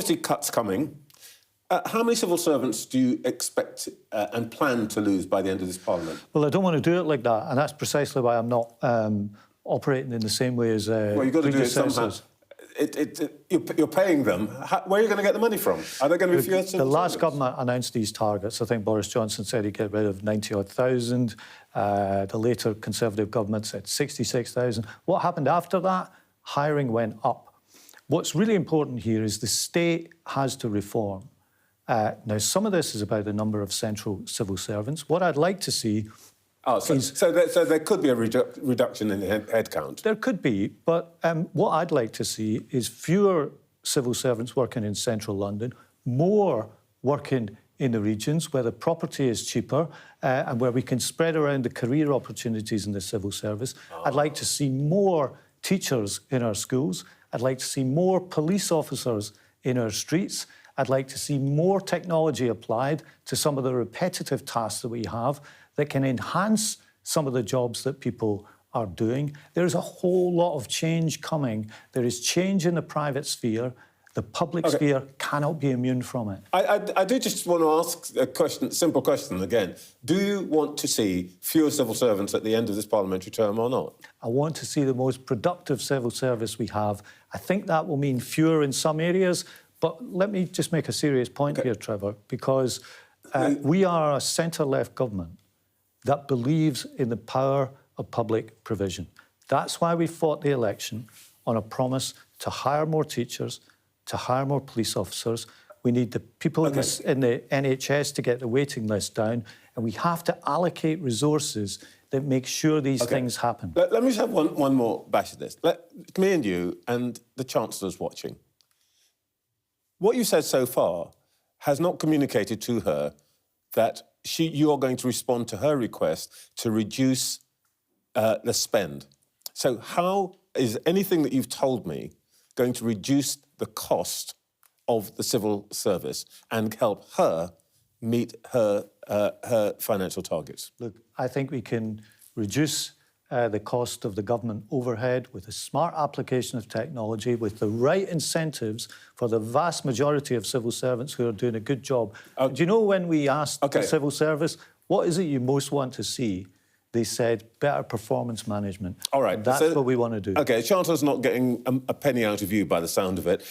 obviously cuts coming. How many civil servants do you expect and plan to lose by the end of this Parliament? Well, I don't want to do it like that, and that's precisely why I'm not operating in the same way as well, you've got to do it somehow. You're paying them. Where are you going to get the money from? Are there going to be fewer civil servants? The last government announced these targets. I think Boris Johnson said he'd get rid of 90-odd thousand. The later Conservative government said 66,000. What happened after that? Hiring went up. What's really important here is the state has to reform. Now, some of this is about the number of central civil servants. What I'd like to see so there could be a reduction in headcount? There could be, but what I'd like to see is fewer civil servants working in central London, more working in the regions where the property is cheaper and where we can spread around the career opportunities in the civil service. I'd like to see more teachers in our schools. I'd like to see more police officers in our streets. I'd like to see more technology applied to some of the repetitive tasks that we have that can enhance some of the jobs that people are doing. There's a whole lot of change coming. There is change in the private sphere. The public sphere cannot be immune from it. I do just want to ask a simple question again. Do you want to see fewer civil servants at the end of this parliamentary term or not? I want to see the most productive civil service we have. I think that will mean fewer in some areas, but let me just make a serious point here, Trevor, because we are a centre-left government that believes in the power of public provision. That's why we fought the election on a promise to hire more teachers, to hire more police officers. We need the people in the NHS to get the waiting list down, and we have to allocate resources that make sure these things happen. Let me just have one more bash at this. Me and you and the Chancellor's watching. What you said so far has not communicated to her that you are going to respond to her request to reduce the spend. So how is anything that you've told me going to reduce the cost of the civil service and help her meet her financial targets? Look, I think we can reduce the cost of the government overhead with a smart application of technology, with the right incentives for the vast majority of civil servants who are doing a good job. Do you know when we asked the civil service, what is it you most want to see? They said better performance management. All right. And that's what we want to do. OK, Chancellor's not getting a penny out of you by the sound of it.